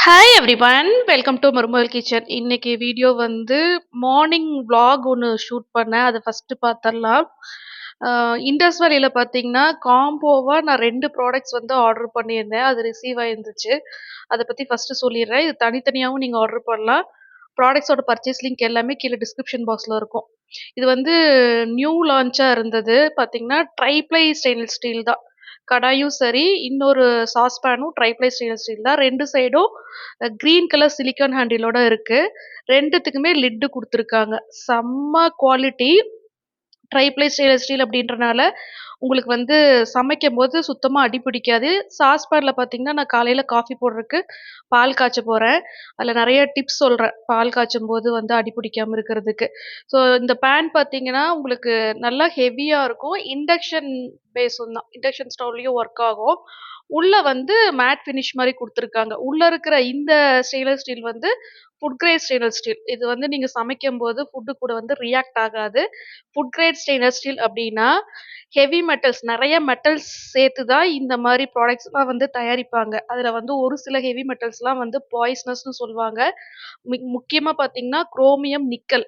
Hi everyone, welcome to மருமகள் kitchen. இன்னைக்கு video வந்து மார்னிங் vlog ஒன்று ஷூட் பண்ணேன். அதை ஃபர்ஸ்ட் பார்த்தரலாம். இண்டஸ் வேலியில் பார்த்தீங்கன்னா காம்போவாக நான் 2 ப்ராடக்ட்ஸ் வந்து ஆர்டர் பண்ணியிருந்தேன். அது ரிசீவ் ஆயிருந்துச்சு. அதை பற்றி ஃபர்ஸ்ட் சொல்லிடுறேன். இது தனித்தனியாகவும் நீங்கள் ஆர்டர் பண்ணலாம். ப்ராடக்ட்ஸோட பர்ச்சேஸ் லிங்க் எல்லாமே கீழே டிஸ்கிரிப்ஷன் பாக்ஸில் இருக்கும். இது வந்து நியூ லான்ச்சாக இருந்தது. பார்த்தீங்கன்னா ட்ரைப்ளை ஸ்டெயின்லெஸ் ஸ்டீல் தான். கடாயும் சரி, இன்னொரு சாஸ்பேனும் ட்ரைப்ளை ஸ்டெயின்லெஸ் ஸ்டீல் தான். 2 சைடும் கிரீன் கலர் சிலிக்கான் ஹேண்டிலோட இருக்கு. 2த்துக்குமே லிட்டு குடுத்துருக்காங்க. செம்ம குவாலிட்டி. ட்ரைப்ளை ஸ்டெயின்லெஸ் ஸ்டீல் அப்படின்றனால உங்களுக்கு வந்து சமைக்கும்போது சுத்தமா அடி பிடிக்காது. சாஸ்பேன்ல பார்த்தீங்கன்னா, நான் காலையில காஃபி போடுறதுக்கு பால் காய்ச்ச போறேன். அதில நெறைய டிப்ஸ் சொல்றேன். பால் காய்ச்சும்போது வந்து அடி பிடிக்காம இருக்கிறதுக்கு. ஸோ இந்த பேன் பார்த்தீங்கன்னா, உங்களுக்கு நல்லா ஹெவியா இருக்கும். இண்டக்ஷன் பேஸும் தான். இண்டக்ஷன் ஸ்டவ்லயும் ஒர்க் ஆகும். உள்ள வந்து மேட் ஃபினிஷ் மாரி குடுத்துருக்காங்க. உள்ள இருக்கிற இந்த ஸ்டெயின்லெஸ் ஸ்டீல் வந்து ஃபுட் கிரேட் ஸ்டெயின்லெஸ் ஸ்டீல். இது வந்து நீங்க சமைக்கும்போது ஃபுட் கூட வந்து ரியாக்ட் ஆகாது. ஃபுட் கிரேட் ஸ்டெயின்லெஸ் ஸ்டீல் அப்டின்னா, ஹெவி மெட்டல்ஸ் நெறைய மெட்டல்ஸ் சேர்த்து தான் இந்த மாரி ப்ராடக்ட்ஸ்லாம் வந்து தயாரிப்பாங்க. அதுல வந்து ஒரு சில ஹெவி மெட்டல்ஸ்லாம் வந்து பாய்சனஸ்ன்னு சொல்லுவாங்க. முக்கியமா பார்த்தீங்கன்னா, குரோமியம், நிக்கல்.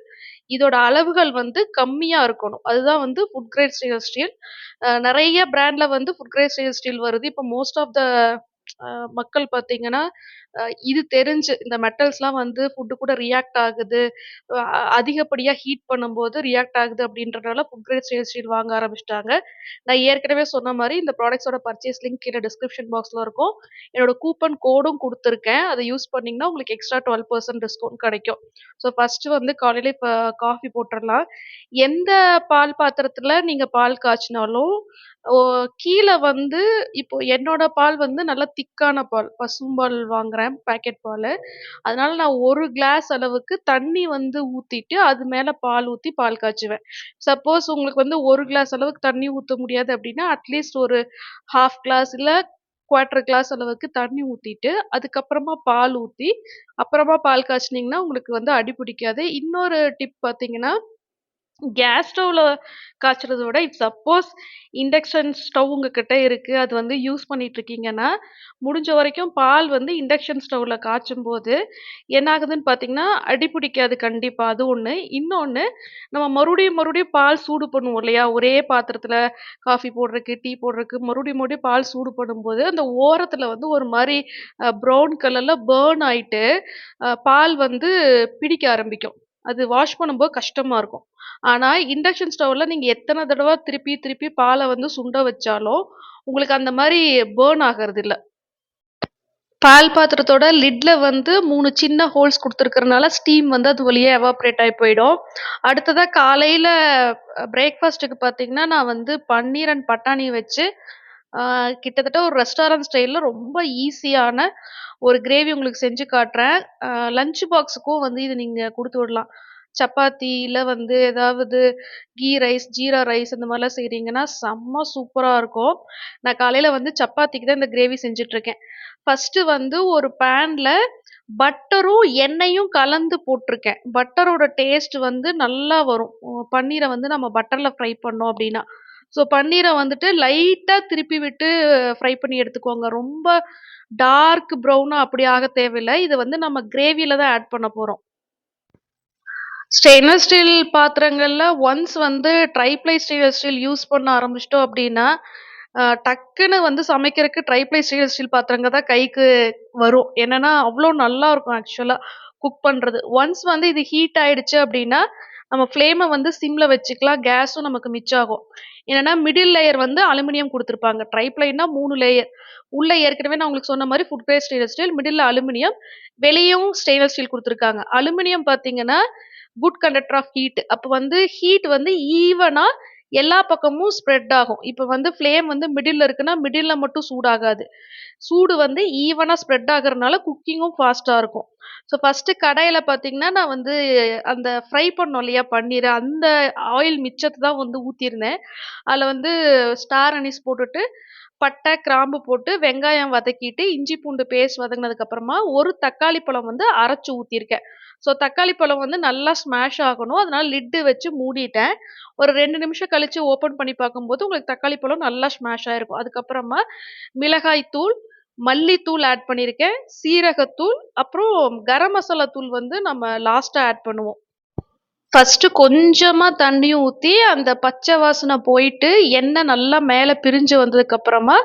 இதோட அளவுகள் வந்து கம்மியா இருக்கணும். அதுதான் வந்து ஃபுட் கிரேட் ஸ்டெயின்லெஸ் ஸ்டீல். நெறைய பிராண்ட்ல வந்து ஃபுட் கிரேட் ஸ்டெயின்லெஸ் ஸ்டீல் வருது. இப்போ மோஸ்ட் ஆஃப் த மக்கள் பார்த்தீங்கன்னா, இது தெரிஞ்சு இந்த மெட்டல்ஸ்லாம் வந்து ஃபுட் கூட ரியாக்ட் ஆகுது. அதிகப்படியா ஹீட் பண்ணும்போது ரியாக்ட் ஆகுது அப்படின்றனால ஃபுட் கிரேட் ஸ்டெயின்லெஸ் ஸ்டீல் வாங்க ஆரம்பிச்சுட்டாங்க. நான் ஏற்கனவே சொன்ன மாரி இந்த ப்ராடக்ட்ஸோட பர்ச்சேஸ் லிங்க் கீழ டிஸ்கிரிப்ஷன் பாக்ஸ்ல இருக்கும். என்னோட கூப்பன் கோடும் குடுத்துருக்கேன். அத யூஸ் பண்ணீங்கன்னா உங்களுக்கு எக்ஸ்ட்ரா 12% டிஸ்கவுண்ட் கிடைக்கும். ஸோ ஃபர்ஸ்ட்டு வந்து காலையில இப்ப காஃபி போட்டுறலாம். எந்த பால் பாத்திரத்துல நீங்க பால் காய்ச்சினாலும், ஓ கீழ வந்து இப்போ என்னோட பால் வந்து நல்லா திக்கான பால். பசும்பால் வாங்குறேன், பாக்கெட் பாலு. அதனால நான் 1 கிளாஸ் அளவுக்கு தண்ணி வந்து ஊத்திட்டு, அது மேல பால் ஊத்தி பால் காய்ச்சுவேன். சப்போஸ் உங்களுக்கு வந்து 1 கிளாஸ் அளவுக்கு தண்ணி ஊத்த முடியாது அப்டின்னா, அட்லீஸ்ட் ஒரு 1/2 கிளாஸ் இல்ல 1/4 கிளாஸ் அளவுக்கு தண்ணி ஊத்திட்டு, அதுக்கப்புறமா பால் ஊத்தி, அப்புறமா பால் காய்ச்சுனீங்கன்னா, உங்களுக்கு வந்து அடி பிடிக்காது. இன்னொரு டிப் பார்த்தீங்கன்னா, கேஸ் ஸ்டவ்ல காய்ச்சறத விட, இஃப் சப்போஸ் இண்டக்ஷன் ஸ்டவ் உங்ககிட்ட இருக்கு. அது வந்து யூஸ் பண்ணிட்டுருக்கீங்கன்னா, முடிஞ்ச வரைக்கும் பால் வந்து இண்டக்ஷன் ஸ்டவ்ல காய்ச்சும்போது, என்ன ஆகுதுன்னு பார்த்தீங்கன்னா, அடி பிடிக்காது கண்டிப்பா. அது ஒண்ணு. இன்னொன்னு, நம்ம மறுபடியும் பால் சூடு பண்ணுவோம் இல்லையா? ஒரே பாத்திரத்துல காஃபி போடுறக்கு, டீ போடுறக்கு மறுபடியும் பால் சூடு பண்ணும்போது, அந்த ஓரத்துல வந்து ஒரு மாரி ப்ரவுன் கலர்ல பர்ன் ஆயிட்டு, பால் வந்து பிடிக்க ஆரம்பிக்கும். அது வாஷ் பண்ணும்போது கஷ்டமா இருக்கும். ஆனா, இண்டக்ஷன் ஸ்டவ்ல நீங்க எத்தன தடவ திருப்பி, திருப்பி பால வந்து சுண்ட வச்சாலும், உங்களுக்கு அந்த மாரி பர்ன் ஆகறதில்ல. பால் பாத்திரத்தோட லிட்ல வந்து 3 சின்ன ஹோல்ஸ் குடுத்துருக்கறனால, ஸ்டீம் வந்து அது வழியா எவாப்ரேட் ஆயி போயிடும். அடுத்ததா காலையில பிரேக்ஃபாஸ்ட்டுக்கு பார்த்தீங்கன்னா, நான் வந்து பன்னீர் அண்ட் பட்டாணி வச்சு, ஆ கிட்டத்தட்ட ஒரு ரெஸ்டாரண்ட் ஸ்டைல்ல ரொம்ப ஈஸியான ஒரு கிரேவி உங்களுக்கு செஞ்சு காட்டுறேன். அ லஞ்ச் பாக்ஸுக்கும் வந்து இத நீங்க குடுத்து விடலாம். சப்பாத்தி இல்ல வந்து ஏதாவது கீ ரைஸ், ஜீரா ரைஸ் இந்த மாரிலாம் செய்றீங்கன்னா, செம்ம சூப்பரா இருக்கும். நான் காலையில வந்து சப்பாத்திக்கு தான் இந்த கிரேவி செஞ்சுட்டுருக்கேன். ஃபர்ஸ்ட்டு வந்து ஒரு பேன்ல பட்டரும், எண்ணெயும் கலந்து போட்டுருக்கேன். பட்டரோட டேஸ்ட் வந்து நல்லா வரும். பன்னீர வந்து நம்ம பட்டர்ல ஃப்ரை பண்ணோம் அப்டின்னா. ஸோ பன்னீர வந்துட்டு லைட்டா திருப்பி விட்டு ஃப்ரை பண்ணி எடுத்துக்கோங்க. ரொம்ப டார்க் ப்ரவுனா அப்படி ஆக தேவையில்ல. இத வந்து நம்ம கிரேவில தான் ஆட் பண்ண போறோம். ஸ்டெயின்லெஸ் ஸ்டீல் பாத்திரங்கள்ல ஒன்ஸ் வந்து ட்ரைப்ளை ஸ்டெயின்லெஸ் ஸ்டீல் யூஸ் பண்ண ஆரம்பிச்சுட்டோம் அப்டின்னா, டக்குன்னு வந்து சமைக்கிறக்கு ட்ரைப்ளை ஸ்டெயின்லெஸ் ஸ்டீல் பாத்திரங்க தான் கைக்கு வரும். என்னன்னா, அவ்ளோ நல்லாருக்கும் ஆக்சுவலா குக் பண்றது. ஒன்ஸ் வந்து இது ஹீட் ஆயிடுச்சு அப்டின்னா, நம்ம ஃப்ளேம வந்து சிம்ல வச்சுக்கலாம். கேஸும் நமக்கு மிச்சம் ஆகும். என்னன்னா, மிடில் லேயர் வந்து அலுமினியம் குடுத்துருப்பாங்க. ட்ரைப்ளைனா 3 லேயர். உள்ள ஏற்கனவே நான் உங்களுக்கு சொன்ன மாரி ஃபுட் கிரேட் ஸ்டெயின்லெஸ் ஸ்டீல், மிடில்ல அலுமினியம், வெளியவும் ஸ்டெயின்லெஸ் ஸ்டீல் குடுத்துருக்காங்க. அலுமினியம் பார்த்தீங்கன்னா, குட் கண்டக்டர் ஆஃப் ஹீட். அப்ப வந்து ஹீட் வந்து ஈவனா எல்லா பக்கமும் ஸ்ப்ரெட் ஆகும். இப்ப வந்து ஃப்ளேம் வந்து மிடில்ல இருக்குன்னா, மிடில்ல மட்டும் சூடாகாது. சூடு வந்து ஈவனா ஸ்ப்ரெட் ஆகுறனால குக்கிங்கும் ஃபாஸ்ட்டா இருக்கும். ஸோ ஃபர்ஸ்ட்டு கடாயில பார்த்தீங்கன்னா, நான் வந்து அந்த ஃப்ரை பண்ணோம் இல்லையா பன்னீர, அந்த ஆயில் மிச்சத்த தான் வந்து ஊத்தியிருந்தேன். அதுல வந்து ஸ்டார் அனீஸ் போட்டுட்டு, பட்டை, கிராம்பு போட்டு வெங்காயம் வதக்கிட்டு, இஞ்சி பூண்டு பேஸ்ட் வதங்குனதுக்கு அப்புறமா, ஒரு தக்காளி பழம் வந்து அரைச்சு ஊத்தியிருக்கேன். ஸோ தக்காளி பழம் வந்து நல்லா ஸ்மாஷ் ஆகணும். அதனால லிட்டு வச்சு மூடிட்டேன். ஒரு 2 நிமிஷம் கழிச்சு ஓப்பன் பண்ணி பார்க்கும்போது, உங்களுக்கு தக்காளி பழம் நல்லா ஸ்மாஷ் ஆயிருக்கும். அதுக்கப்புறமா மிளகாய் தூள், மல்லித்தூள் ஆட் பண்ணியிருக்கேன், சீரகத்தூள், அப்புறம் கரம் மசாலா தூள் வந்து நம்ம லாஸ்ட்டா ஆட் பண்ணுவோம். ஃபர்ஸ்ட்டு கொஞ்சமா தண்ணியும் ஊத்தி, அந்த பச்சை வாசனை போயிட்டு, எண்ணெய் நல்லா மேல பிரிஞ்சு வந்ததுக்கப்புறமா,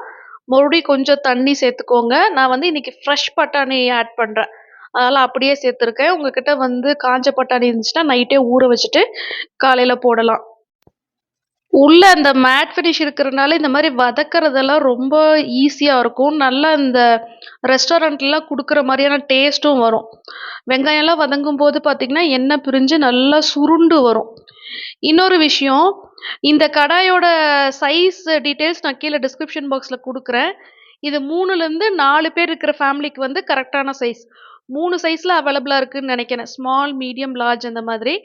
மறுபடியும் கொஞ்சம் தண்ணி சேர்த்துக்கோங்க. நான் வந்து இன்னைக்கு ஃப்ரெஷ் பட்டாணி ஆட் பண்றேன். அதனால அப்படியே சேர்த்துருக்கேன். உங்ககிட்ட வந்து காஞ்ச பட்டாணி இருந்துச்சுன்னா, நைட்டே ஊற வச்சுட்டு காலையில போடலாம். உள்ள அந்த மேட் ஃபினிஷ் இருக்கிறனால, இந்த மாரி வதக்கறதெல்லாம் ரொம்ப ஈஸியா இருக்கும். நல்லா இந்த ரெஸ்டாரண்ட்லலாம் குடுக்குற மாரியான டேஸ்ட்டும் வரும். வெங்காயம்லாம் வதங்கும்போது பார்த்தீங்கன்னா, எண்ணெய் பிரிஞ்சு நல்லா சுருண்டு வரும். இன்னொரு விஷயம், இந்த கடாயோட சைஸ் டீட்டெயில்ஸ் நான் கீழ டிஸ்கிரிப்ஷன் பாக்ஸ்ல குடுக்குறேன். இது 3லேருந்து 4 பேர் இருக்கிற ஃபேமிலிக்கு வந்து கரெக்ட்டான சைஸ். 3 சைஸ்ல அவைலபிளா இருக்குன்னு நெனைக்கிறேன். ஸ்மால், மீடியம், லார்ஜ் அந்த மாதிரி.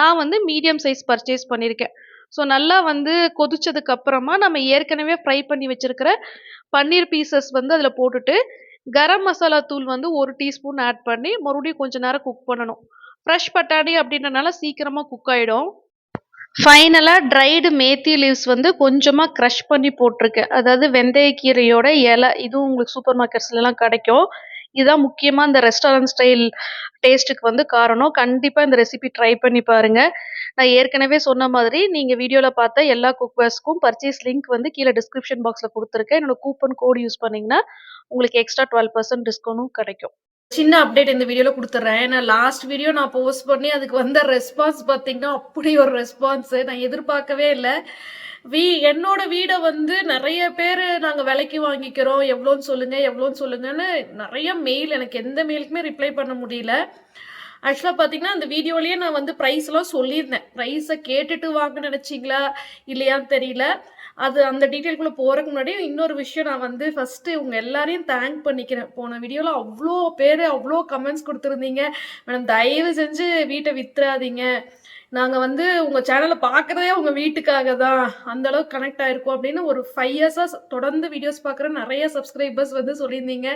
நான் வந்து மீடியம் சைஸ் பர்ச்சேஸ் பண்ணியிருக்கேன். ஸோ நல்லா வந்து கொதிச்சதுக்கு அப்புறமா நம்ம ஏற்கனவே ஃப்ரை பண்ணி வச்சிருக்கிற பன்னீர் பீசஸ் வந்து அதில போட்டுட்டு, கரம் மசாலா தூள் வந்து 1 டீஸ்பூன் ஆட் பண்ணி மறுபடியும் கொஞ்ச நேரம் குக் பண்ணணும். ஃப்ரெஷ் பட்டாணி அப்படின்றனால சீக்கிரமா குக் ஆயிடும். ஃபைனலா ட்ரைடு மேத்தி லீவ்ஸ் வந்து கொஞ்சமா க்ரஷ் பண்ணி போட்டிருக்கேன். அதாவது வெந்தயக்கீரையோட இலை. இதுவும் உங்களுக்கு சூப்பர் மார்க்கெட்ஸ்லலாம் கிடைக்கும். இதுதான் முக்கியமா இந்த ரெஸ்டாரண்ட் ஸ்டைல் டேஸ்ட்டுக்கு வந்து காரணம். கண்டிப்பா இந்த ரெசிபி ட்ரை பண்ணி பாருங்க. நான் ஏற்கனவே சொன்ன மாதிரி நீங்க வீடியோல பார்த்த எல்லா குக்வேர்ஸ்க்கும் பர்ச்சேஸ் லிங்க் வந்து கீழ டிஸ்கிரிப்ஷன் பாக்ஸ்ல குடுத்துருக்கேன். என்னோட கூப்பன் கோட் யூஸ் பண்ணீங்கன்னா, உங்களுக்கு எக்ஸ்ட்ரா 12% டிஸ்கவுண்டும் கிடைக்கும். சின்ன அப்டேட் இந்த வீடியோல குடுத்துர்றேன். ஏன்னா லாஸ்ட் வீடியோ நான் போஸ்ட் பண்ணி அதுக்கு வந்த ரெஸ்பான்ஸ் பார்த்தீங்கன்னா, அப்படி ஒரு ரெஸ்பான்ஸு. நான் எதிர்பார்க்கவே இல்ல. என்னோட வீட வந்து நெறைய பேரு நாங்க விலைக்கு வாங்கிக்கிறோம். எவ்வளோன்னு சொல்லுங்க, எவ்வளோன்னு சொல்லுங்கன்னு நெறைய மெயில் எனக்கு எந்த மெயிலுக்குமே ரிப்ளை பண்ண முடியல. ஆக்சுவலா பார்த்தீங்கன்னா, அந்த வீடியோலயே நான் வந்து பிரைஸ்லாம் சொல்லியிருந்தேன். பிரைஸ கேட்டுட்டு வாங்க நெனச்சீங்களா? இல்லையான்னு தெரியல. அது அந்த டீட்டெயில்குள்ள போறதுக்கு முன்னாடி இன்னொரு விஷயம் நான் வந்து ஃபர்ஸ்ட்டு உங்க எல்லாரையும் தேங்க் பண்ணிக்கிறேன். போன வீடியோல அவ்ளோ பேரு அவ்ளோ கமெண்ட்ஸ் குடுத்துருந்தீங்க. மேடம் தயவு செஞ்சு வீட்ட வித்துறாதீங்க. நாங்க வந்து உங்க சேனல பார்க்குறதே உங்க வீட்டுக்காக தான். அந்த அளவுக்கு கனெக்ட் ஆயிருக்கோம் அப்படின்னு ஒரு 5 இயர்ஸா தொடர்ந்து வீடியோஸ் பார்க்குற நெறைய சப்ஸ்கிரைபர்ஸ் வந்து சொல்லியிருந்தீங்க.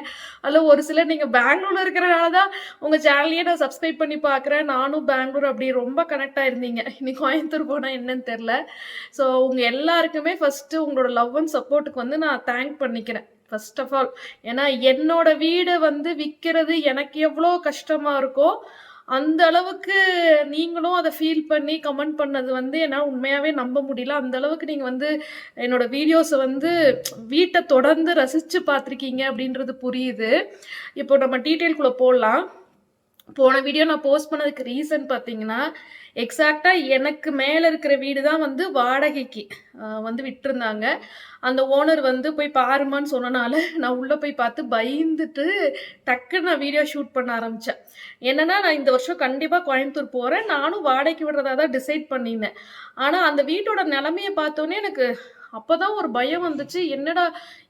அதுல ஒரு சிலர் நீங்க பெங்களூர்ல இருக்கிறனால தான் உங்க சேனலையே நான் சப்ஸ்கிரைப் பண்ணி பார்க்குறேன். நானும் பெங்களூர் அப்படி ரொம்ப கனெக்ட் ஆயிருந்தீங்க. இனி கோயம்புத்தூர் போனா என்னன்னு தெரியல. ஸோ உங்க எல்லாருக்குமே ஃபர்ஸ்ட்டு உங்களோட லவ் அண்ட் சப்போர்ட்டுக்கு வந்து நான் தேங்க் பண்ணிக்கிறேன். First of all. ஏன்னா என்னோட வீட வந்து விக்கிறது எனக்கு எவ்வளோ கஷ்டமா இருக்கோ, அந்த அளவுக்கு நீங்களும் அத ஃபீல் பண்ணி கமெண்ட் பண்ணது வந்து என்னால உண்மையாவே நம்ப முடியல. அந்த அளவுக்கு நீங்க வந்து என்னோட வீடியோஸ வந்து வீட்ட தொடர்ந்து ரசிச்சு பார்த்துருக்கீங்க அப்படின்றது புரியுது. இப்போ நம்ம டீட்டெயில்குள்ள போலாம். போன வீடியோ நான் போஸ்ட் பண்ணதுக்கு ரீசன் பார்த்தீங்கன்னா, எக்ஸாக்ட்டா எனக்கு மேல இருக்கிற வீடு தான் வந்து வாடகைக்கு வந்து விட்டிருந்தாங்க. அந்த ஓனர் வந்து போய் பாருமான்னு சொன்னனால, நான் உள்ள போய் பார்த்து பயந்துட்டு, டக்குன்னு நான் வீடியோ ஷூட் பண்ண ஆரம்பிச்சேன். என்னன்னா, நான் இந்த வருஷம் கண்டிப்பா கோயம்புத்தூர் போறேன். நானும் வாடகைக்கு விடுறதா தான் டிசைட் பண்ணியிருந்தேன். ஆனா, அந்த வீட்டோட நெலைமைய பார்த்தோனே எனக்கு அப்பதான் ஒரு பயம் வந்துச்சு. என்னடா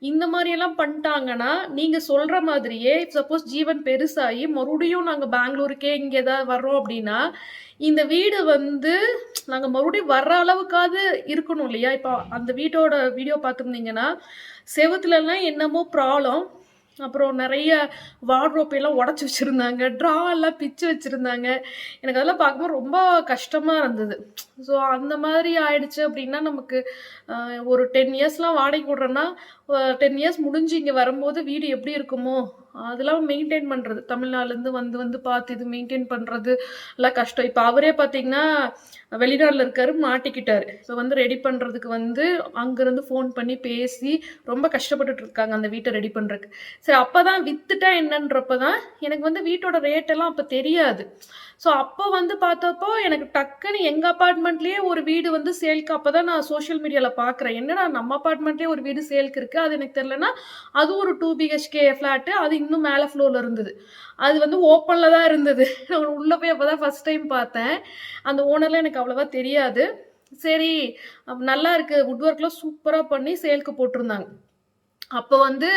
இந்த மாரியெல்லாம் பண்ணிட்டாங்கன்னா, நீங்க சொல்ற மாதிரியே சப்போஸ் ஜீவன் பெருசாகி மறுபடியும் நாங்க பெங்களூருக்கே இங்க ஏதாவது வர்றோம் அப்படின்னா, இந்த வீடு வந்து நாங்க மறுபடியும் வர்ற அளவுக்காவது இருக்கணும் இல்லையா? இப்போ அந்த வீட்டோட வீடியோ பார்த்துருந்தீங்கன்னா, செவுத்துலலாம் என்னமோ ப்ராப்ளம். அப்புறம் நெறைய வார்ட்ரோப் எல்லாம் உடைச்சு வச்சிருந்தாங்க. ட்ரா எல்லாம் பிச்சு வச்சிருந்தாங்க. எனக்கு அதெல்லாம் பார்க்கும்போது ரொம்ப கஷ்டமா இருந்தது. ஸோ அந்த மாதிரி ஆயிடுச்சு அப்படின்னா, நமக்கு ஒரு 10 இயர்ஸ்லாம் வாடகைக்கு விடுறோன்னா, 10 இயர்ஸ் முடிஞ்சு இங்க வரும்போது வீடு எப்படி இருக்குமோ, அதெல்லாம் மெயின்டெயின் பண்றது. தமிழ்நாடுலேருந்து வந்து வந்து பார்த்து இது மெயின்டெயின் பண்றது எல்லாம் கஷ்டம். இப்ப அவரே பார்த்தீங்கன்னா, வெளிநாட்ல இருக்காரு, மாட்டிக்கிட்டாரு. ஸோ வந்து ரெடி பண்றதுக்கு வந்து அங்கருந்து ஃபோன் பண்ணி பேசி ரொம்ப கஷ்டப்பட்டுட்டு இருக்காங்க அந்த வீட்ட ரெடி பண்றதுக்கு. சரி அப்பதான் வித்துட்டா என்னன்றப்ப தான் எனக்கு வந்து வீட்டோட ரேட் எல்லாம் அப்ப தெரியாது. ஸோ அப்போ வந்து பார்த்தப்போ எனக்கு டக்குன்னு எங்க அபார்ட்மெண்ட்லயே ஒரு வீடு வந்து சேல்க்கு அப்பதான் நான் சோஷியல் மீடியால பார்க்குறேன். என்னடா நம்ம அபார்ட்மெண்ட்லயே ஒரு வீடு சேல்க்கு இருக்கு. அது எனக்கு தெரியலன்னா, அது ஒரு 2 பிஹெச்கே ஃப்ளாட்டு. அது இன்னும் மேல ஃப்ளோர்ல இருந்தது. அது வந்து ஓப்பன்ல தான் இருந்தது. நான் உள்ள போய் அப்பதான் ஃபர்ஸ்ட் டைம் பார்த்தேன். அந்த ஓனர்லாம் எனக்கு அவ்வளவா தெரியாது. சரி நல்லா இருக்கு. வுட் ஒர்க்லாம் சூப்பரா பண்ணி சேல்க்கு போட்டிருந்தாங்க. அப்போ வந்து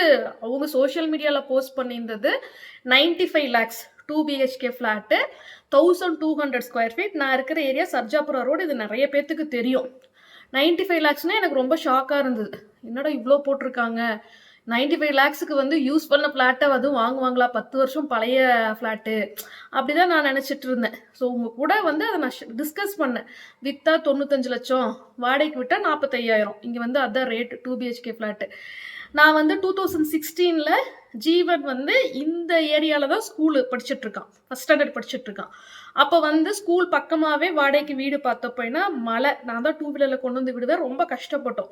அவங்க சோஷியல் மீடியால போஸ்ட் பண்ணியிருந்தது 95 lakhs 2 BHK flat 1200 square feet. நான் இருக்கிற ஏரியா சர்ஜாபுரா ரோடு. இது நிறைய பேத்துக்கு தெரியும். 95 லேக்ஸ்னா எனக்கு ரொம்ப ஷாக்கா இருந்தது. என்னடா இவ்வளோ போட்டிருக்காங்க. 95 லேக்ஸுக்கு வந்து யூஸ் பண்ண ஃப்ளாட்டை அதுவும் வாங்குவாங்களா? 10 வருஷம் பழைய ஃப்ளாட்டு அப்படிதான் நான் நினச்சிட்டு இருந்தேன். ஸோ உங்க கூட வந்து அதை நான் டிஸ்கஸ் பண்ணேன். விற்றா 95 லட்சம், வாடகைக்கு விட்டா 45,000. இங்கே வந்து அதான் ரேட்டு 2 பிஹெச்கே ஃப்ளாட்டு. நான் வந்து 2016ல் ஜீவன் வந்து இந்த ஏரியால தான் ஸ்கூலு படிச்சுட்டு இருக்கான். ஃபர்ஸ்ட் ஸ்டாண்டர்ட் படிச்சுட்டு இருக்கான். அப்போ வந்து ஸ்கூல் பக்கமாவே வாடகைக்கு வீடு பார்த்தப்போனா மழை. நான் தான் 2 வீலர்ல கொண்டு வந்து விடுவேன். ரொம்ப கஷ்டப்பட்டோம்.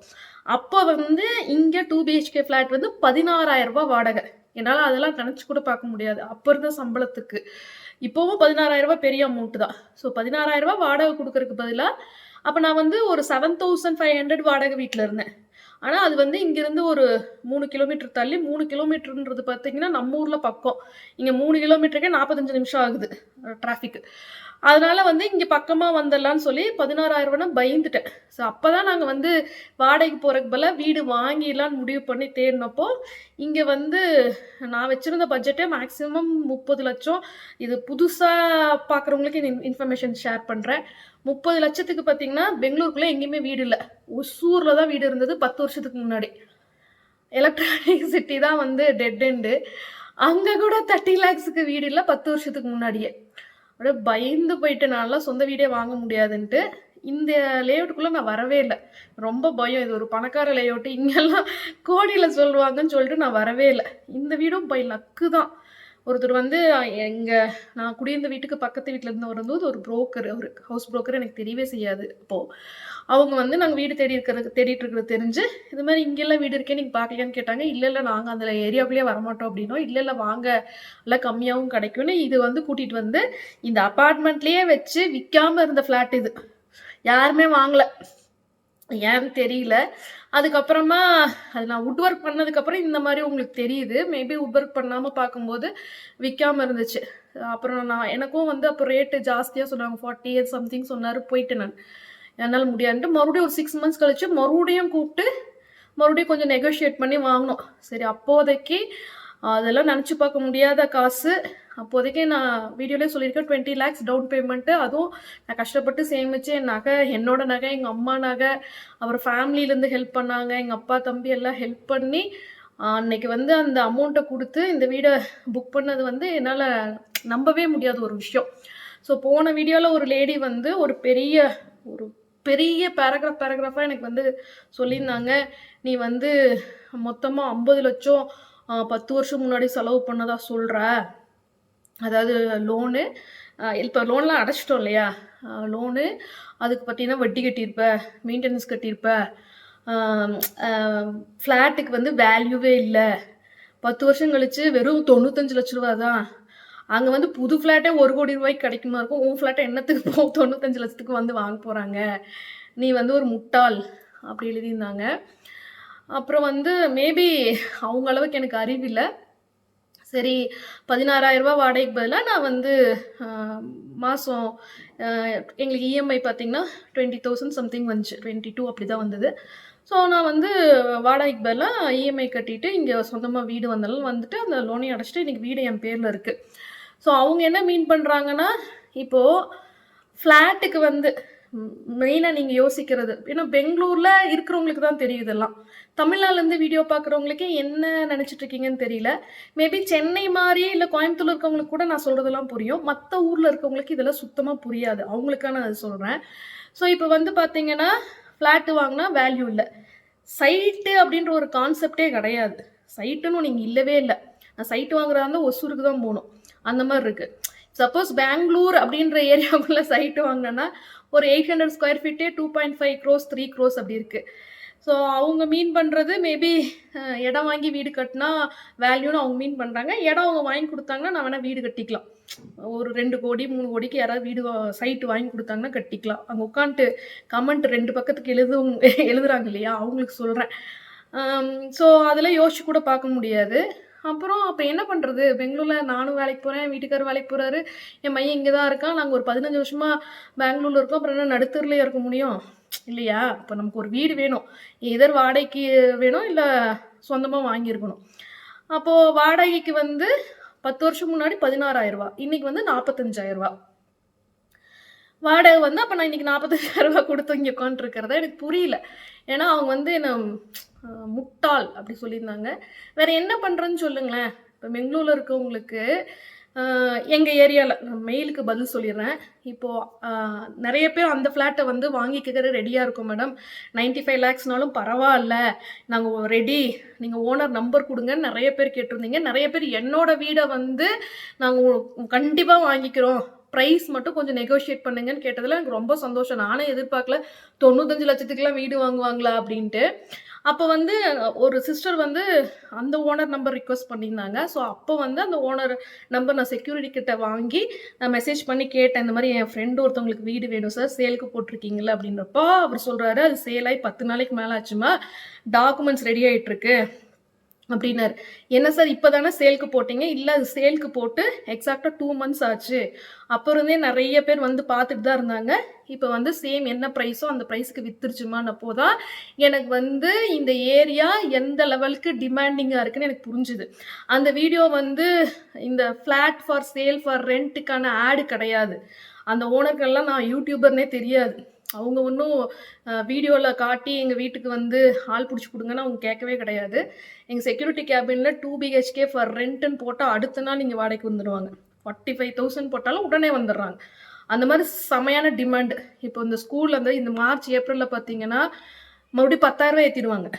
அப்போ வந்து இங்க 2 பிஹெச்கே ஃபிளாட் வந்து 16,000 ரூபாய் வாடகை. என்னால அதெல்லாம் நினைச்சு கூட பார்க்க முடியாது. அப்ப இருந்த சம்பளத்துக்கு. இப்பவும் 16,000 ரூபாய் பெரிய அமௌண்ட் தான். ஸோ 16,000 ரூபாய் வாடகை கொடுக்கறதுக்கு பதிலா அப்ப நான் வந்து ஒரு 7,500 வாடகை வீட்ல இருந்தேன். ஆனா அது வந்து இங்கிருந்து ஒரு 3 கிலோமீட்டர் தள்ளி 3 கிலோமீட்டர்ன்றது பார்த்தீங்கன்னா, நம்ம ஊர்ல பக்கம். இங்க 3 கிலோமீட்டருக்கே 45 நிமிஷம் ஆகுது டிராஃபிக். அதனால வந்து இங்க பக்கமா வந்துடலான்னு சொல்லி 16,000 ரூபாய்னா பயந்துட்டேன். ஸோ அப்பதான் நாங்க வந்து வாடகைக்கு போறதுக்கு பதிலா வீடு வாங்கிடலான்னு முடிவு பண்ணி தேடினப்போ, இங்க வந்து நான் வச்சிருந்த பட்ஜெட்டே மேக்ஸிமம் 30 லட்சம். இது புதுசா பார்க்குறவங்களுக்கு இந்த இன்ஃபர்மேஷன் ஷேர் பண்றேன். 30 லட்சத்துக்கு பார்த்தீங்கன்னா, பெங்களூருக்குள்ள எங்கேயுமே வீடு இல்ல. ஒசூர்ல தான் வீடு இருந்தது 10 வருஷத்துக்கு முன்னாடி. எலக்ட்ரானிக் சிட்டி தான் வந்து டெட் எண்டு. அங்க கூட 30 லேக்ஸுக்கு வீடு இல்ல 10 வருஷத்துக்கு முன்னாடியே. அப்படியே பயந்து போயிட்டு நான்லாம் சொந்த வீடே வாங்க முடியாதுன்ட்டு இந்த லேஅவுட்டுக்குள்ள நான் வரவே இல்லை. ரொம்ப பயம். இது ஒரு பணக்கார லேஅவுட்டு, இங்கெல்லாம் கோடியில சொல்லுவாங்கன்னு சொல்லிட்டு நான் வரவே இல்லை. இந்த வீடும் பை லக்கு தான். ஒருத்தர் வந்து நான் குடியிருந்த வீட்டுக்கு பக்கத்து வீட்டில் இருந்தவர் வந்து ஒரு புரோக்கர், ஒரு ஹவுஸ் புரோக்கர், எனக்கு தெரியவே செய்யாது. அப்போது அவங்க வந்து நாங்கள் வீடு தேடிட்டு இருக்கிறது தெரிஞ்சு இது மாதிரி இங்கெல்லாம் வீடு இருக்கே நீங்கள் பார்க்கலையான்னு கேட்டாங்க. இல்லை நாங்கள் அந்த ஏரியாவுக்குள்ளேயே வரமாட்டோம் அப்படின்னோம். இல்லை வாங்க எல்லாம் கம்மியாகவும் கிடைக்கும்னு இது வந்து கூட்டிகிட்டு வந்து இந்த அப்பார்ட்மெண்ட்லேயே வச்சு விற்காமல் இருந்த ஃப்ளாட் இது. யாருமே வாங்கலை, ஏன்னு தெரியல. அதுக்கப்புறமா அது நான் வுட் ஒர்க் பண்ணதுக்கப்புறம் இந்த மாதிரி உங்களுக்கு தெரியுது. மேபி வுட் ஒர்க் பண்ணாமல் பார்க்கும்போது விற்காமல் இருந்துச்சு. அப்புறம் எனக்கும் வந்து அப்போ ரேட்டு ஜாஸ்தியாக சொன்னாங்க. 40 சம்திங் சொன்னார். போயிட்டு நான் என்னால் முடியாதுன்ட்டு மறுபடியும் ஒரு 6 மந்த்ஸ் கழிச்சு மறுபடியும் கூப்பிட்டு மறுபடியும் கொஞ்சம் நெகோஷியேட் பண்ணி வாங்கினோம். சரி, அப்போதைக்கு அதெல்லாம் நினச்சி பார்க்க முடியாத காசு. அப்போதைக்கு நான் வீடியோலேயே சொல்லியிருக்கேன் 20 லேக்ஸ் டவுன் பேமெண்ட்டு. அதுவும் நான் கஷ்டப்பட்டு சேமித்து என் நகை, என்னோட நகை, எங்கள் அம்மா நகை, அப்புறம் ஃபேமிலியிலேருந்து ஹெல்ப் பண்ணாங்க, எங்கள் அப்பா தம்பி எல்லாம் ஹெல்ப் பண்ணி அன்னைக்கு வந்து அந்த அமௌண்ட்டை கொடுத்து இந்த வீடை புக் பண்ணது வந்து என்னால் நம்பவே முடியாத ஒரு விஷயம். ஸோ போன வீடியோவில் ஒரு லேடி வந்து ஒரு பெரிய பேராகிராஃபாக எனக்கு வந்து சொல்லியிருந்தாங்க. நீ வந்து மொத்தமாக 50 லட்சம் 10 வருஷம் முன்னாடி செலவு பண்ணதா சொல்கிற. அதாவது லோனு, இப்போ லோன்லாம் அடைச்சிட்டோம் இல்லையா, லோனு, அதுக்கு பார்த்தீங்கன்னா வட்டி கட்டியிருப்ப, மெயின்டெனன்ஸ் கட்டியிருப்ப, ஃப்ளாட்டுக்கு வந்து வேல்யூவே இல்லை. 10 வருஷம் கழிச்சு வெறும் 95 லட்ச ரூபா தான். அங்கே வந்து புது ஃப்ளாட்டே 1 கோடி ரூபாய்க்கு கிடைக்குமா இருக்கும். உன் ஃப்ளாட்டை என்னத்துக்கு 95 லட்சத்துக்கு வந்து வாங்க போகிறாங்க, நீ வந்து ஒரு முட்டாள் அப்படி எழுதியிருந்தாங்க. அப்புறம் வந்து மேபி அவங்க அளவுக்கு எனக்கு அறிவில்லை. சரி, 16,000 ரூபா வாடகைக்கு பதிலாக நான் வந்து மாதம் எங்களுக்கு இஎம்ஐ பார்த்தீங்கன்னா 20,000 சம்திங் வந்துச்சு, 22 அப்படி தான் வந்தது. ஸோ நான் வந்து வாடகைக்கு பதிலாக இஎம்ஐ கட்டிட்டு இங்கே சொந்தமாக வீடு வந்தாலும் வந்துட்டு அந்த லோனையும் அடைச்சிட்டு இன்றைக்கி வீடு என் பேரில் இருக்குது. ஸோ அவங்க என்ன மீன் பண்ணுறாங்கன்னா, இப்போது ஃப்ளாட்டுக்கு வந்து மெயினாக நீங்கள் யோசிக்கிறது, ஏன்னா பெங்களூரில் இருக்கிறவங்களுக்கு தான் தெரியும் இதெல்லாம். தமிழ்நாடுலேருந்து வீடியோ பார்க்குறவங்களுக்கே என்ன நினச்சிட்டு இருக்கீங்கன்னு தெரியல. மேபி சென்னை மாதிரியே இல்லை கோயம்புத்தூர் இருக்கவங்களுக்கு கூட நான் சொல்கிறதெல்லாம் புரியும். மற்ற ஊரில் இருக்கவங்களுக்கு இதெல்லாம் சுத்தமாக புரியாது. அவங்களுக்காக நான் அது சொல்கிறேன். ஸோ இப்போ வந்து பார்த்தீங்கன்னா ஃப்ளாட்டு வாங்கினா வேல்யூ இல்லை, சைட்டு அப்படின்ற ஒரு கான்செப்டே கிடையாது. சைட்டுன்னு நீங்கள் இல்லவே இல்லை. நான் சைட்டு வாங்குறதா இருந்தால் ஒசூருக்கு தான் போகணும், அந்த மாதிரி இருக்குது. சப்போஸ் பெங்களூர் அப்படின்ற ஏரியாவுக்குள்ள சைட்டு வாங்கினேன்னா ஒரு 800 ஸ்கொயர் ஃபீட்டே 2.5 crores 3 crores அப்படி இருக்குது. ஸோ அவங்க மீன் பண்ணுறது மேபி இடம் வாங்கி வீடு கட்டினா வேல்யூன்னு அவங்க மீன் பண்ணுறாங்க. இடம் அவங்க வாங்கி கொடுத்தாங்கன்னா நான் வேணால் வீடு கட்டிக்கலாம். ஒரு 2 கோடி 3 கோடிக்கு யாராவது வீடு சைட்டு வாங்கி கொடுத்தாங்கன்னா கட்டிக்கலாம். அங்கே உட்காந்துட்டு கமெண்ட் 2 பக்கத்துக்கு எழுதுறாங்க இல்லையா, அவங்களுக்கு சொல்கிறேன். ஸோ அதெல்லாம் யோசிச்சு கூட பார்க்க முடியாது. அப்புறம் அப்போ என்ன பண்ணுறது, பெங்களூரில் நானும் வேலைக்கு போகிறேன், வீட்டுக்காரர் வேலைக்கு போகிறாரு, என் மையன் இங்கே தான் இருக்கான். நாங்கள் ஒரு 15 வருஷமாக பெங்களூரில் இருக்கோம். அப்புறம் என்ன நடுத்தூர்லேயே இருக்க முடியும் இல்லையா? இப்போ நமக்கு ஒரு வீடு வேணும், எதர் வாடகைக்கு வேணும் இல்லை சொந்தமாக வாங்கியிருக்கணும். அப்போது வாடகைக்கு வந்து 10 வருஷம் முன்னாடி 16,000 ரூபா, இன்றைக்கி வந்து 45,000 ரூபா வாடகை வந்து. அப்போ நான் இன்றைக்கி 45,000 ரூபா கொடுத்து இங்கே உட்காந்துருக்கிறதா எனக்கு புரியல. ஏன்னா அவங்க வந்து என்ன முட்டாள் அப்படி சொல்லியிருந்தாங்க. வேறு என்ன பண்ணுறேன்னு சொல்லுங்களேன். இப்போ பெங்களூரில் இருக்கவங்களுக்கு எங்கள் ஏரியாவில் நான் மெயிலுக்கு பதில் சொல்லிடுறேன். இப்போது நிறைய பேர் அந்த ஃப்ளாட்டை வந்து வாங்கிக்கிறது ரெடியாக இருக்கும் மேடம். 95 லேக்ஸ்னாலும் பரவாயில்ல, நாங்கள் ரெடி, நீங்கள் ஓனர் நம்பர் கொடுங்கன்னு நிறைய பேர் கேட்டிருந்தீங்க. நிறைய பேர் என்னோட வீடை வந்து நாங்கள் கண்டிப்பாக வாங்கிக்கிறோம், ப்ரைஸ் மட்டும் கொஞ்சம் நெகோஷியேட் பண்ணுங்கன்னு கேட்டதில் எனக்கு ரொம்ப சந்தோஷம். நானே எதிர்பார்க்கல 95 லட்சத்துக்குலாம் வீடு வாங்குவாங்களா அப்படின்ட்டு. அப்போ வந்து ஒரு சிஸ்டர் வந்து அந்த ஓனர் நம்பர் ரிக்வெஸ்ட் பண்ணியிருந்தாங்க. ஸோ அப்போ வந்து அந்த ஓனர் நம்பர் நான் செக்யூரிட்டி கிட்ட வாங்கி நான் மெசேஜ் பண்ணி கேட்டேன், இந்த மாதிரி என் ஃப்ரெண்டு ஒருத்தவங்களுக்கு வீடு வேணும் சார், சேலுக்கு போட்டிருக்கீங்களா அப்படின்றப்போ அவர் சொல்கிறாரு, அது சேலாகி 10 நாளைக்கு மேலே ஆச்சுமா, டாக்குமெண்ட்ஸ் ரெடி ஆகிட்டுருக்கு அப்படின்னாரு. என்ன சார் இப்போ தானே சேலுக்கு போட்டிங்க? இல்லை, அது சேலுக்கு போட்டு எக்ஸாக்டாக 2 months ஆச்சு. அப்போ இருந்தே நிறைய பேர் வந்து பார்த்துட்டு தான் இருந்தாங்க. இப்போ வந்து சேம் என்ன ப்ரைஸோ அந்த ப்ரைஸுக்கு வித்துருச்சுமானப்போ தான் எனக்கு வந்து இந்த ஏரியா எந்த லெவலுக்கு டிமாண்டிங்காக இருக்குன்னு எனக்கு புரிஞ்சுது. அந்த வீடியோ வந்து இந்த ஃப்ளாட் ஃபார் சேல் ஃபார் ரெண்ட்டுக்கான ஆடு கிடையாது. அந்த ஓனர்கள்லாம் நான் யூடியூபர்னே தெரியாது. அவங்க ஒன்றும் வீடியோவில் காட்டி எங்கள் வீட்டுக்கு வந்து ஆள் பிடிச்சி கொடுங்கன்னு அவங்க கேட்கவே கிடையாது. எங்கள் செக்யூரிட்டி கேபினில் 2 BHK ஃபார் ரெண்ட்டுன்னு போட்டால் அடுத்த நாள் நீங்கள் வாடகைக்கு வந்துடுவாங்க. 45,000 போட்டாலும் உடனே வந்துடுறாங்க. அந்த மாதிரி செமையான டிமாண்டு. இப்போ இந்த ஸ்கூலில் வந்து இந்த மார்ச் ஏப்ரலில் பார்த்தீங்கன்னா மறுபடியும் 10,000 ஏற்றிடுவாங்க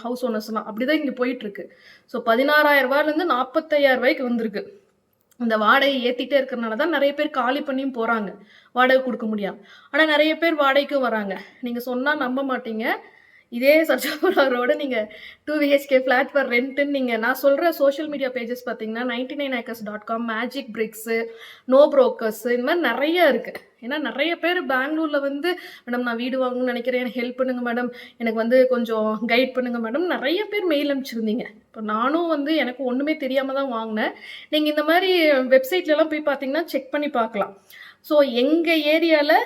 ஹவுஸ் ஓனர்ஸ்லாம். அப்படி தான் இங்கே போயிட்டுருக்கு. ஸோ 16,000 45,000 வந்திருக்கு. இந்த வாடகை ஏற்றிட்டே இருக்கிறனால தான் நிறைய பேர் காலி பண்ணியும் போகிறாங்க, வாடகை கொடுக்க முடியாம. ஆனால் நிறைய பேர் வாடகைக்கும் வராங்க. நீங்கள் சொன்னால் நம்ப மாட்டீங்க, இதே சர்ஜாபுரா ரோடு நீங்கள் 2 BHK ஃப்ளாட் ஃபார் ரெண்ட்டுன்னு நீங்கள் நான் சொல்கிற சோஷியல் மீடியா பேஜஸ் பார்த்தீங்கன்னா 99acres.com, magic bricks, no brokers, இந்த மாதிரி நிறைய இருக்குது. ஏன்னா நிறைய பேர் பெங்களூரில் வந்து மேடம் நான் வீடு வாங்கணும்னு நினைக்கிறேன், எனக்கு ஹெல்ப் பண்ணுங்கள் மேடம், எனக்கு வந்து கொஞ்சம் கைட் பண்ணுங்கள் மேடம், நிறைய பேர் மெயில் அனுப்பிச்சிருந்தீங்க. இப்போ நானும் வந்து எனக்கு ஒன்றுமே தெரியாமல் தான் வாங்கினேன். நீங்கள் இந்த மாதிரி வெப்சைட்லலாம் போய் பார்த்தீங்கன்னா செக் பண்ணி பார்க்கலாம். ஸோ எங்கள் ஏரியாவில்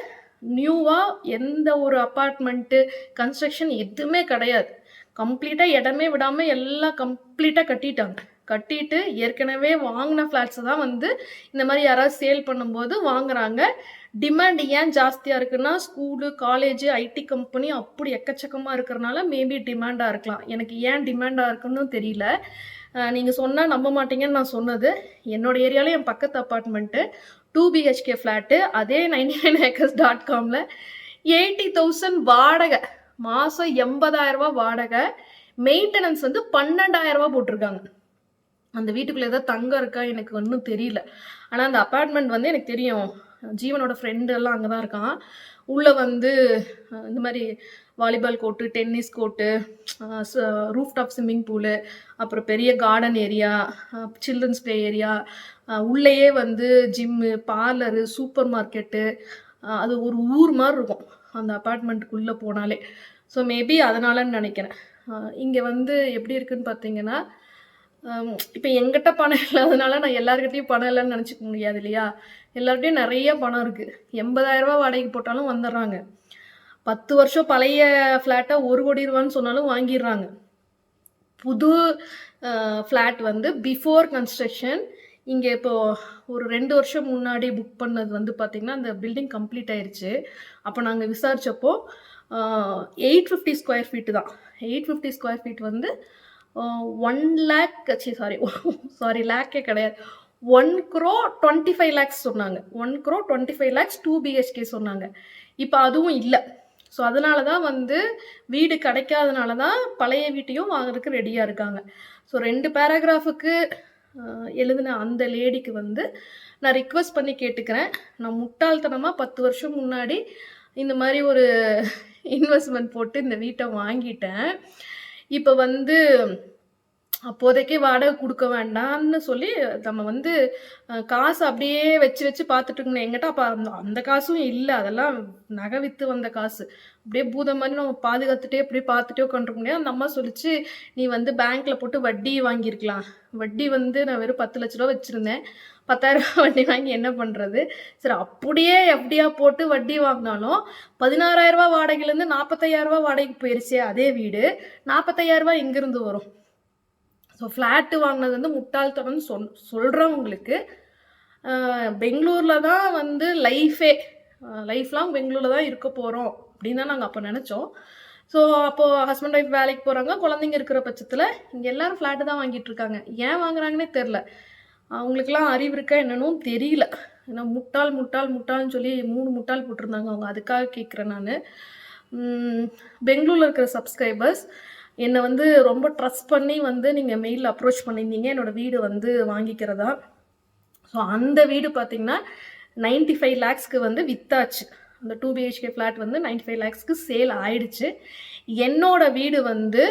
நியூவாக எந்த ஒரு அப்பார்ட்மெண்ட்டு கன்ஸ்ட்ரக்ஷன் எதுவுமே கிடையாது. கம்ப்ளீட்டாக இடமே விடாமல் எல்லாம் கம்ப்ளீட்டாக கட்டிட்டு ஏற்கனவே வாங்கின ஃப்ளாட்ஸை தான் வந்து இந்த மாதிரி யாராவது சேல் பண்ணும்போது வாங்குறாங்க. டிமாண்ட் ஏன் ஜாஸ்தியாக இருக்குன்னா ஸ்கூலு, காலேஜு, ஐடி கம்பெனி அப்படி எக்கச்சக்கமாக இருக்கிறனால மேபி டிமாண்டாக இருக்கலாம். எனக்கு ஏன் டிமாண்டாக இருக்குன்னு தெரியல. நீங்கள் சொன்னால் நம்ப மாட்டீங்கன்னு நான் சொன்னது. என்னோட ஏரியாவில் என் பக்கத்து அப்பார்ட்மெண்ட்டு 2 BHK ஃப்ளாட்டு, அதே 99acres.comல 80,000 வாடகை, மாதம் 80,000 வாடகை, மெயின்டெனன்ஸ் வந்து 12,000 போட்டிருக்காங்க. அந்த வீட்டுக்குள்ளே ஏதாவது தங்கம் இருக்கா எனக்கு ஒன்றும் தெரியல. ஆனால் அந்த அப்பார்ட்மெண்ட் வந்து எனக்கு தெரியும், ஜீவனோட ஃப்ரெண்டு எல்லாம் அங்கே தான் இருக்கான். உள்ளே வந்து இந்த மாதிரி volleyball court, tennis court, rooftop swimming pool, அப்புறம் பெரிய garden area, children's play area, உள்ளேயே வந்து ஜிம்மு, பார்லரு, சூப்பர் மார்க்கெட்டு, அது ஒரு ஊர் மாதிரி இருக்கும் அந்த அப்பார்ட்மெண்ட்டுக்குள்ளே போனாலே. ஸோ மேபி அதனாலன்னு நினைக்கிறேன். இங்கே வந்து எப்படி இருக்குன்னு பார்த்தீங்கன்னா, இப்போ எங்கிட்ட பணம் இல்லாதனால நான் எல்லாருக்கிட்டையும் பணம் இல்லைன்னு நினச்சிக்க முடியாது இல்லையா. எல்லார்கிட்டையும் நிறைய பணம் இருக்குது. 80,000 வாடகைக்கு போட்டாலும் வந்துடுறாங்க. 10 வருஷம் பழைய ஃப்ளாட்டை 1 கோடி ரூபான்னு சொன்னாலும் வாங்கிடுறாங்க. புது ஃப்ளாட் வந்து பிஃபோர் கன்ஸ்ட்ரக்ஷன். இங்கே இப்போது ஒரு 2 வருஷம் முன்னாடி புக் பண்ணது வந்து பார்த்திங்கன்னா அந்த பில்டிங் கம்ப்ளீட் ஆயிடுச்சு. அப்போ நாங்கள் விசாரித்தப்போ 850 ஸ்கொயர் ஃபீட்டு தான். 850 ஸ்கொயர் ஃபீட் வந்து 1 lakh சாரி லேக்கே கிடையாது, 1,25 lakhs சொன்னாங்க. 1,25 lakhs 2 BHK சொன்னாங்க. இப்போ அதுவும் இல்லை. ஸோ அதனால தான் வந்து வீடு கிடைக்காதனால தான் பழைய வீட்டையும் வாங்குறதுக்கு ரெடியாக இருக்காங்க. ஸோ 2 பேராகிராஃபுக்கு எழுதின அந்த லேடிக்கு வந்து நான் ரிக்வெஸ்ட் பண்ணி கேட்டுக்கிறேன். நான் முட்டாள்தனமாக 10 வருஷம் முன்னாடி இந்த மாதிரி ஒரு இன்வெஸ்ட்மெண்ட் போட்டு இந்த வீட்டை வாங்கிட்டேன். இப்போ வந்து அப்போதைக்கு வாடகை கொடுக்க வேண்டாம்னு சொல்லி நம்ம வந்து காசு அப்படியே வச்சு பார்த்துட்டு இருக்கணும். எங்கிட்ட அப்போ அந்த காசும் இல்லை, அதெல்லாம் நகை விற்று வந்த காசு. அப்படியே பூதம் மாதிரி நம்ம பாதுகாத்துட்டே அப்படியே பார்த்துட்டே உட்காந்துருக்க முடியாது. அந்த அம்மா சொல்லிச்சு, நீ வந்து பேங்க்கில் போட்டு வட்டி வாங்கியிருக்கலாம். வட்டி வந்து நான் வெறும் 10 லட்ச ரூபா வச்சுருந்தேன், 10,000 வட்டி வாங்கி என்ன பண்ணுறது. சரி, அப்படியே எப்படியா போட்டு வட்டி வாங்கினாலும் 16,000 வாடகையிலேருந்து 45,000 வாடகைக்கு போயிடுச்சு. அதே வீடு 45,000 எங்கேருந்து வரும்? ஸோ ஃப்ளாட்டு வாங்கினது வந்து முட்டாள்தனம்னு சொல்கிறவங்களுக்கு பெங்களூரில் தான் வந்து லைஃப் லாங் பெங்களூரில் தான் இருக்க போகிறோம் அப்படின்னு தான் நாங்கள் அப்போ நினச்சோம். ஸோ அப்போது ஹஸ்பண்ட் ஒய்ஃப் வேலைக்கு போகிறாங்க, குழந்தைங்க இருக்கிற பட்சத்தில் இங்கே எல்லோரும் ஃப்ளாட்டு தான் வாங்கிட்டு இருக்காங்க. ஏன் வாங்குறாங்கன்னே தெரில. அவங்களுக்கெல்லாம் அறிவு இருக்கா என்னன்னும் தெரியல. ஏன்னா முட்டாள், முட்டாள், முட்டாள்ன்னு சொல்லி 3 முட்டாள் போட்டிருந்தாங்க அவங்க. அதுக்காக கேட்குறேன் நானு. பெங்களூர்ல இருக்கிற சப்ஸ்கிரைபர்ஸ் என்னை வந்து ரொம்ப ட்ரஸ்ட் பண்ணி வந்து நீங்கள் மெயிலில் அப்ரோச் பண்ணியிருந்தீங்க என்னோட வீடு வந்து வாங்கிக்கிறதா. ஸோ அந்த வீடு பார்த்தீங்கன்னா 95 லேக்ஸ்க்கு வந்து வித்தாச்சு. அந்த 2 பிஹெச்கே ஃப்ளாட் வந்து 95 லேக்ஸ்க்கு சேல் ஆயிடுச்சு. என்னோட வீடு வந்து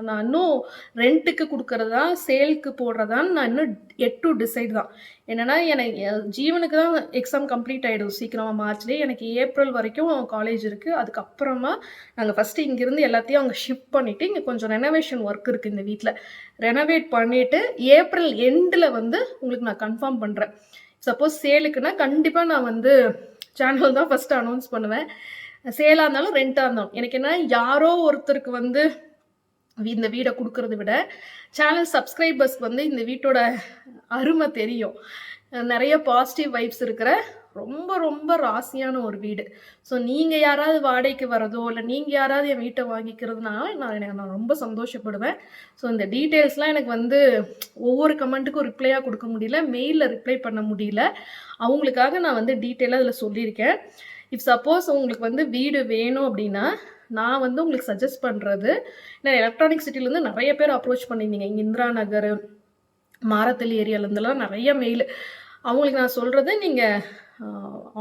நான் இன்னும் ரெண்ட்டுக்கு கொடுக்கறதா சேலுக்கு போடுறதான்னு நான் இன்னும் எட் டு டிசைட் தான். என்னென்னா எனக்கு ஜீவனுக்கு தான் எக்ஸாம் கம்ப்ளீட் ஆகிடும் சீக்கிரமாக மார்ச்லேயே. எனக்கு ஏப்ரல் வரைக்கும் காலேஜ் இருக்குது. அதுக்கப்புறமா நாங்கள் ஃபஸ்ட்டு இங்கேருந்து எல்லாத்தையும் அங்கே ஷிஃப்ட் பண்ணிவிட்டு இங்கே கொஞ்சம் ரெனோவேஷன் ஒர்க் இருக்குது இந்த வீட்டில். ரெனோவேட் பண்ணிவிட்டு ஏப்ரல் எண்டில் வந்து உங்களுக்கு நான் கன்ஃபார்ம் பண்ணுறேன். சப்போஸ் சேலுக்குன்னா கண்டிப்பாக நான் வந்து சேனல் தான் ஃபஸ்ட்டு அனௌன்ஸ் பண்ணுவேன். சேலாக இருந்தாலும் ரெண்ட்டாக இருந்தாலும் எனக்கு என்ன, யாரோ ஒருத்தருக்கு வந்து இந்த வீடை கொடுக்கறத விட சேனல் சப்ஸ்கிரைபர்ஸ்க்கு வந்து இந்த வீட்டோட அருமை தெரியும். நிறைய பாசிட்டிவ் வைப்ஸ் இருக்கிற ரொம்ப ரொம்ப ராசியான ஒரு வீடு. ஸோ நீங்கள் யாராவது வாடகைக்கு வரதோ இல்லை நீங்கள் யாராவது என் வீட்டை வாங்கிக்கிறதுனால நான் ரொம்ப சந்தோஷப்படுவேன். ஸோ இந்த டீட்டெயில்ஸ்லாம் எனக்கு வந்து ஒவ்வொரு கமெண்ட்டுக்கும் ரிப்ளையாக கொடுக்க முடியல, மெயிலில் ரிப்ளை பண்ண முடியல. அவங்களுக்காக நான் வந்து டீட்டெயிலாக அதில் சொல்லியிருக்கேன். இஃப் சப்போஸ் உங்களுக்கு வந்து வீடு வேணும் அப்படின்னா நான் வந்து உங்களுக்கு சஜஸ்ட் பண்ணுறது, ஏன்னா எலக்ட்ரானிக் சிட்டிலேருந்து நிறைய பேர் அப்ரோச் பண்ணியிருந்தீங்க. இங்கே இந்திரா நகர், மாரத்தள்ளி ஏரியாவிலேருந்துலாம் நிறைய மெயில். அவங்களுக்கு நான் சொல்கிறது, நீங்கள்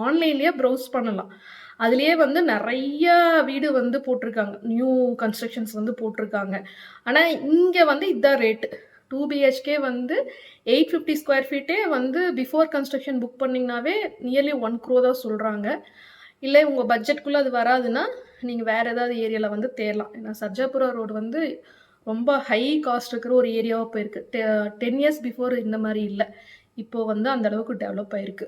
ஆன்லைன்லேயே ப்ரௌஸ் பண்ணலாம். அதுலேயே வந்து நிறைய வீடு வந்து போட்டிருக்காங்க, நியூ கன்ஸ்ட்ரக்ஷன்ஸ் வந்து போட்டிருக்காங்க. ஆனால் இங்கே வந்து இதுதான் ரேட்டு. 2 பிஹெச்கே வந்து 850 ஸ்கொயர் ஃபீட்டே வந்து பிஃபோர் கன்ஸ்ட்ரக்ஷன் புக் பண்ணிங்கனாவே நியர்லி 1 crore தான் சொல்கிறாங்க. இல்லை உங்கள் பட்ஜெட்குள்ளே அது வராதுன்னா நீங்கள் வேறு ஏதாவது ஏரியாவில் வந்து தேடலாம். ஏன்னா சர்ஜாபுரா ரோடு வந்து ரொம்ப ஹை காஸ்ட் இருக்கிற ஒரு ஏரியாவாக போயிருக்கு. 10 years பிஃபோர் இந்த மாதிரி இல்லை, இப்போது வந்து அந்தளவுக்கு டெவலப் ஆகிருக்கு.